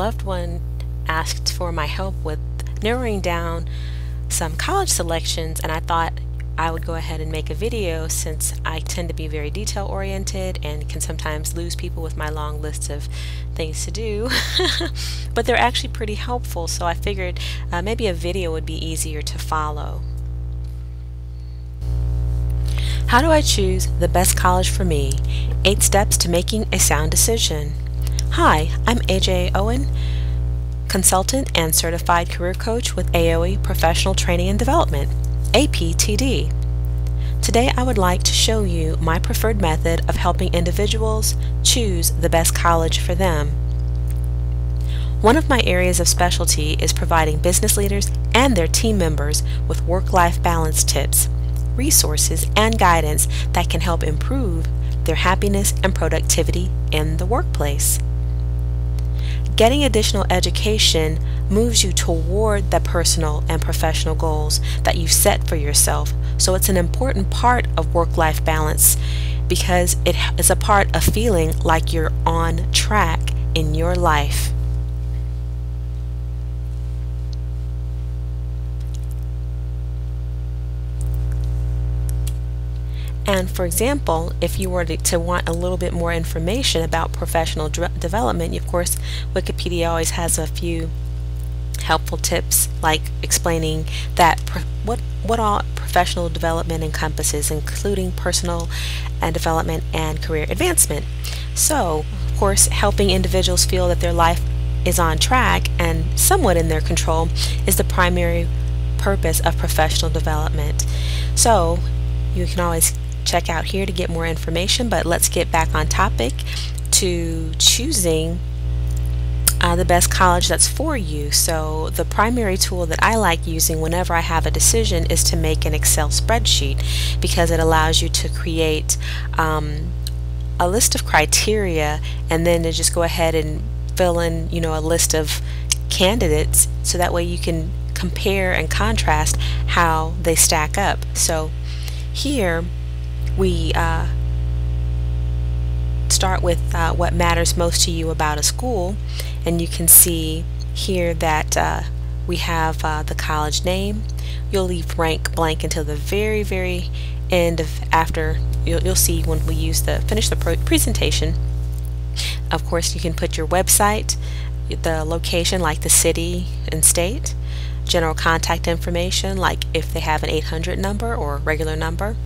loved one asked for my help with narrowing down some college selections, and I thought I would go ahead and make a video since I tend to be very detail oriented and can sometimes lose people with my long list of things to do. But they're actually pretty helpful, so I figured maybe a video would be easier to follow. How do I choose the best college for me? 8 steps to making a sound decision. Hi, I'm AJ Owen, consultant and certified career coach with AOE Professional Training and Development, APTD. Today I would like to show you my preferred method of helping individuals choose the best college for them. One of my areas of specialty is providing business leaders and their team members with work-life balance tips, resources, and guidance that can help improve their happiness and productivity in the workplace. Getting additional education moves you toward the personal and professional goals that you've set for yourself. So it's an important part of work-life balance because it is a part of feeling like you're on track in your life. And for example, if you were to want a little bit more information about professional development, of course, Wikipedia always has a few helpful tips, like explaining that what all professional development encompasses, including personal and development and career advancement. So, of course, helping individuals feel that their life is on track and somewhat in their control is the primary purpose of professional development. So, you can always check out here to get more information, but let's get back on topic to choosing the best college that's for you. So the primary tool that I like using whenever I have a decision is to make an Excel spreadsheet, because it allows you to create a list of criteria and then to just go ahead and fill in, a list of candidates, so that way you can compare and contrast how they stack up. So here we start with what matters most to you about a school, and you can see here that we have the college name. You'll leave rank blank until the very end of after you'll see when we finish the presentation. Of course, you can put your website, the location like the city and state, general contact information like if they have an 800 number or a regular number.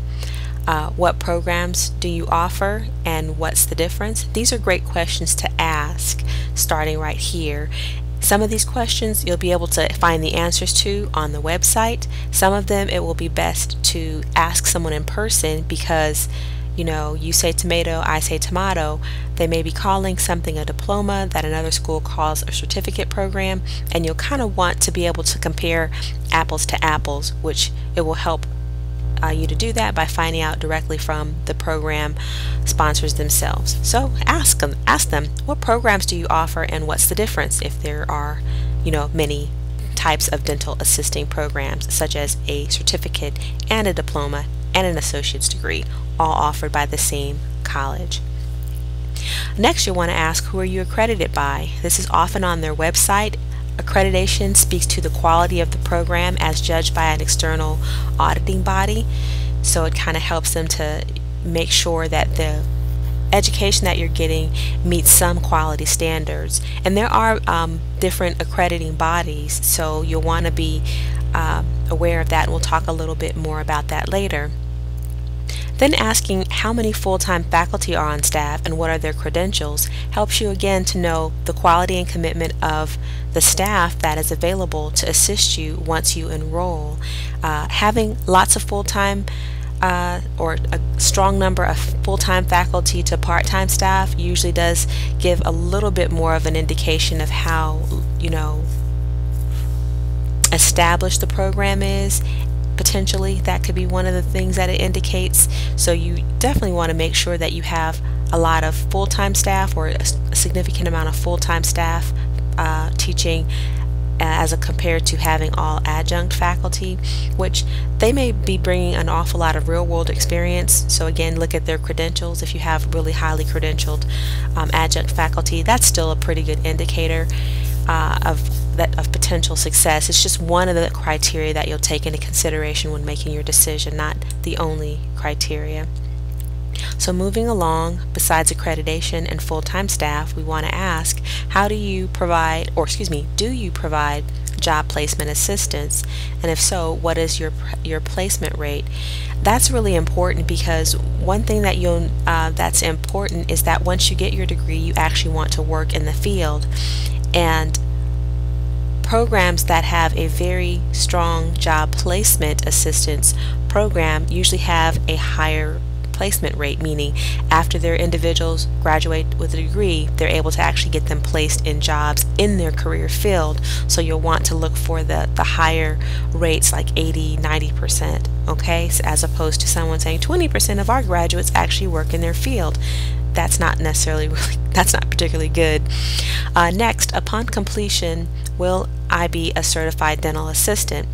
What programs do you offer and what's the difference? These are great questions to ask starting right here. Some of these questions you'll be able to find the answers to on the website. Some of them it will be best to ask someone in person, because you say tomato, I say tomato. They may be calling something a diploma that another school calls a certificate program, and you'll kind of want to be able to compare apples to apples, which it will help you to do that by finding out directly from the program sponsors themselves. So ask them what programs do you offer and what's the difference, if there are many types of dental assisting programs, such as a certificate and a diploma and an associate's degree, all offered by the same college. Next, you'll want to ask, who are you accredited by? This is often on their website. Accreditation speaks to the quality of the program as judged by an external auditing body, so it kind of helps them to make sure that the education that you're getting meets some quality standards. And there are different accrediting bodies, so you'll want to be aware of that, and we'll talk a little bit more about that later. Then asking how many full-time faculty are on staff and what are their credentials helps you again to know the quality and commitment of the staff that is available to assist you once you enroll. Having lots of full-time or a strong number of full-time faculty to part-time staff usually does give a little bit more of an indication of how established the program is. Potentially that could be one of the things that it indicates. So you definitely want to make sure that you have a lot of full-time staff, or a significant amount of full-time staff teaching, as compared to having all adjunct faculty, which they may be bringing an awful lot of real-world experience. So again, look at their credentials. If you have really highly credentialed adjunct faculty, that's still a pretty good indicator. of potential success. It's just one of the criteria that you'll take into consideration when making your decision, not the only criteria. So moving along, besides accreditation and full-time staff, we want to ask, how do you provide, or excuse me, do you provide job placement assistance? And if so, what is your placement rate? That's really important, because one thing that that's important is that once you get your degree, you actually want to work in the field. And programs that have a very strong job placement assistance program usually have a higher placement rate, meaning after their individuals graduate with a degree, they're able to actually get them placed in jobs in their career field. So you'll want to look for the higher rates, like 80-90%, okay, so as opposed to someone saying 20% of our graduates actually work in their field. That's not necessarily that's not particularly good. Next, upon completion, will I be a certified dental assistant?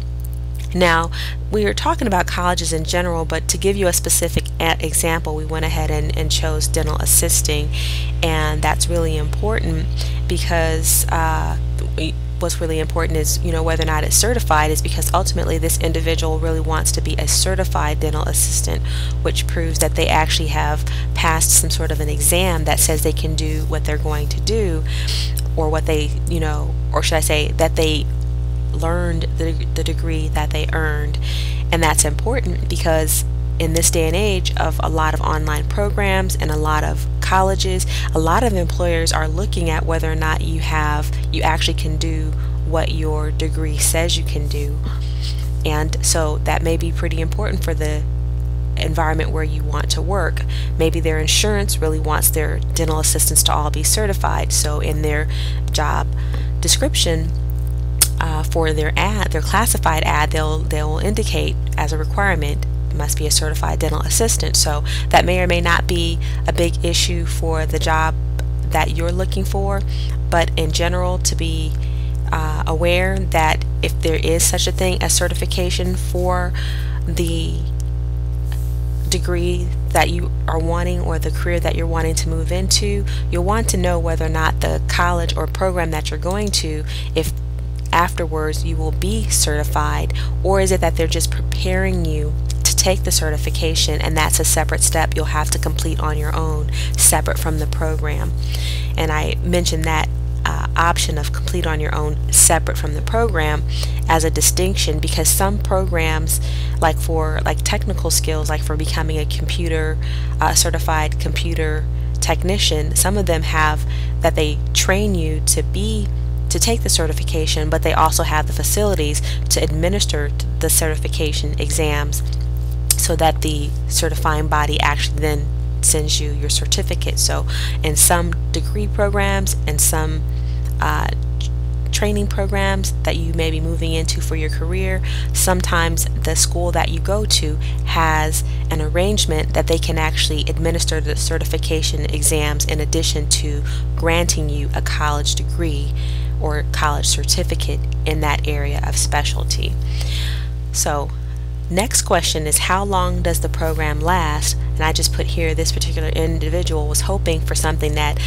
Now, we were talking about colleges in general, but to give you a specific example, we went ahead and chose dental assisting, and that's really important because what's really important is, whether or not it's certified, is because ultimately this individual really wants to be a certified dental assistant, which proves that they actually have passed some sort of an exam that says they can do what they're going to do, or what they, or should I say that they learned the degree that they earned. And that's important because in this day and age of a lot of online programs and a lot of colleges, a lot of employers are looking at whether or not you actually can do what your degree says you can do. And so that may be pretty important for the environment where you want to work. Maybe their insurance really wants their dental assistants to all be certified, so in their job description for their classified ad, they'll indicate as a requirement must be a certified dental assistant. So that may or may not be a big issue for the job that you're looking for, but in general, to be aware that if there is such a thing as certification for the degree that you are wanting or the career that you're wanting to move into, you'll want to know whether or not the college or program that you're going to, if afterwards you will be certified, or is it that they're just preparing you to take the certification, and that's a separate step you'll have to complete on your own, separate from the program. And I mentioned that option of complete on your own separate from the program as a distinction, because some programs, like for technical skills, like for becoming a certified computer technician, some of them have that they train you to take the certification, but they also have the facilities to administer the certification exams, so that the certifying body actually then sends you your certificate. So in some degree programs and some training programs that you may be moving into for your career, sometimes the school that you go to has an arrangement that they can actually administer the certification exams in addition to granting you a college degree or college certificate in that area of specialty. So next question is, how long does the program last? And I just put here this particular individual was hoping for something that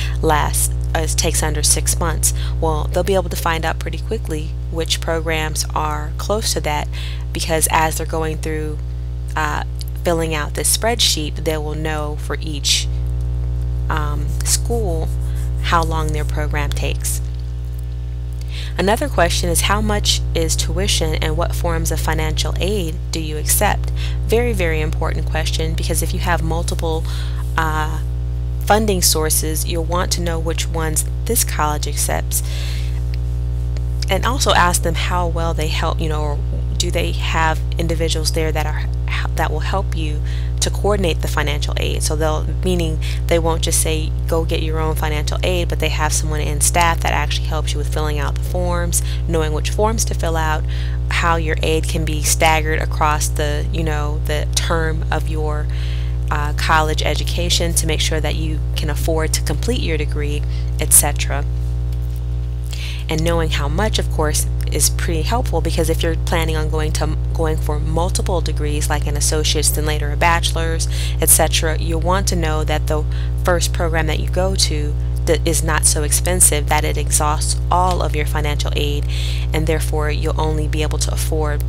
takes under 6 months. Well, they'll be able to find out pretty quickly which programs are close to that, because as they're going through filling out this spreadsheet, they will know for each school how long their program takes. Another question is, how much is tuition and what forms of financial aid do you accept? Very, very important question, because if you have multiple funding sources, you'll want to know which ones this college accepts, and also ask them how well they help, or do they have individuals there that will help you to coordinate the financial aid. So meaning they won't just say go get your own financial aid, but they have someone in staff that actually helps you with filling out the forms, knowing which forms to fill out, how your aid can be staggered across the the term of your college education to make sure that you can afford to complete your degree, etc. And knowing how much, of course, is pretty helpful, because if you're planning on going for multiple degrees, like an associate's, then later a bachelor's, etc., you'll want to know that the first program that you go to that is not so expensive that it exhausts all of your financial aid, and therefore you'll only be able to afford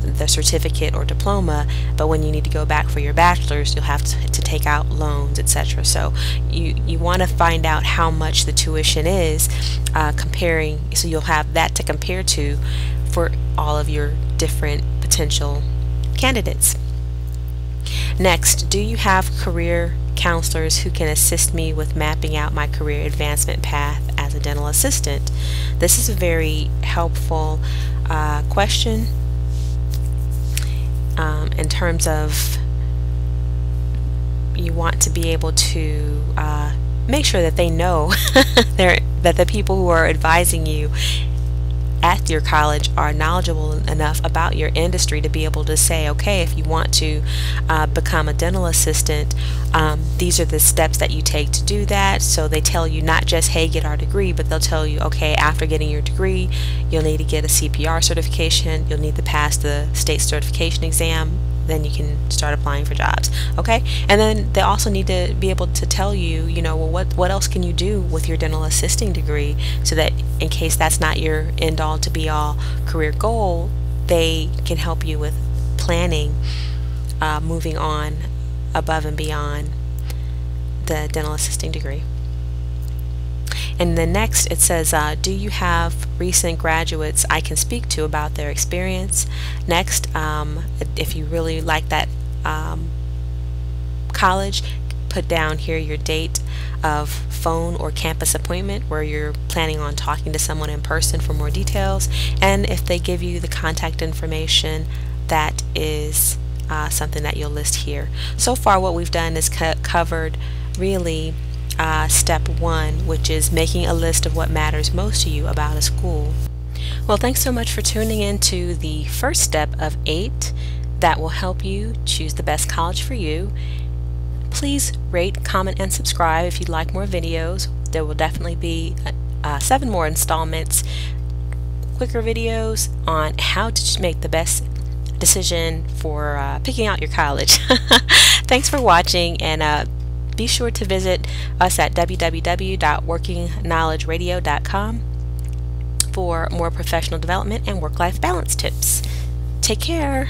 the certificate or diploma, but when you need to go back for your bachelor's, you'll have to take out loans, etc. So you want to find out how much the tuition is, comparing, so you'll have that to compare to for all of your different potential candidates. Next, do you have career counselors who can assist me with mapping out my career advancement path as a dental assistant? This is a very helpful question in terms of you want to be able to make sure that they know that the people who are advising you at your college are knowledgeable enough about your industry to be able to say, okay, if you want to become a dental assistant, these are the steps that you take to do that. So they tell you not just, hey, get our degree, but they'll tell you, okay, after getting your degree, you'll need to get a CPR certification, you'll need to pass the state certification exam, then you can start applying for jobs. Okay, and then they also need to be able to tell you, well, what else can you do with your dental assisting degree, so that in case that's not your end all to be all career goal, they can help you with planning, moving on above and beyond the dental assisting degree. And then next it says, do you have recent graduates I can speak to about their experience? Next, if you really like that college, put down here your date of phone or campus appointment where you're planning on talking to someone in person for more details. And if they give you the contact information, that is something that you'll list here. So far what we've done is covered really step 1, which is making a list of what matters most to you about a school. Well, thanks so much for tuning in to the first step of 8 that will help you choose the best college for you. Please rate, comment, and subscribe if you'd like more videos. There will definitely be 7 more installments, quicker videos on how to make the best decision for picking out your college. Thanks for watching, and be sure to visit us at www.workingknowledgeradio.com for more professional development and work-life balance tips. Take care.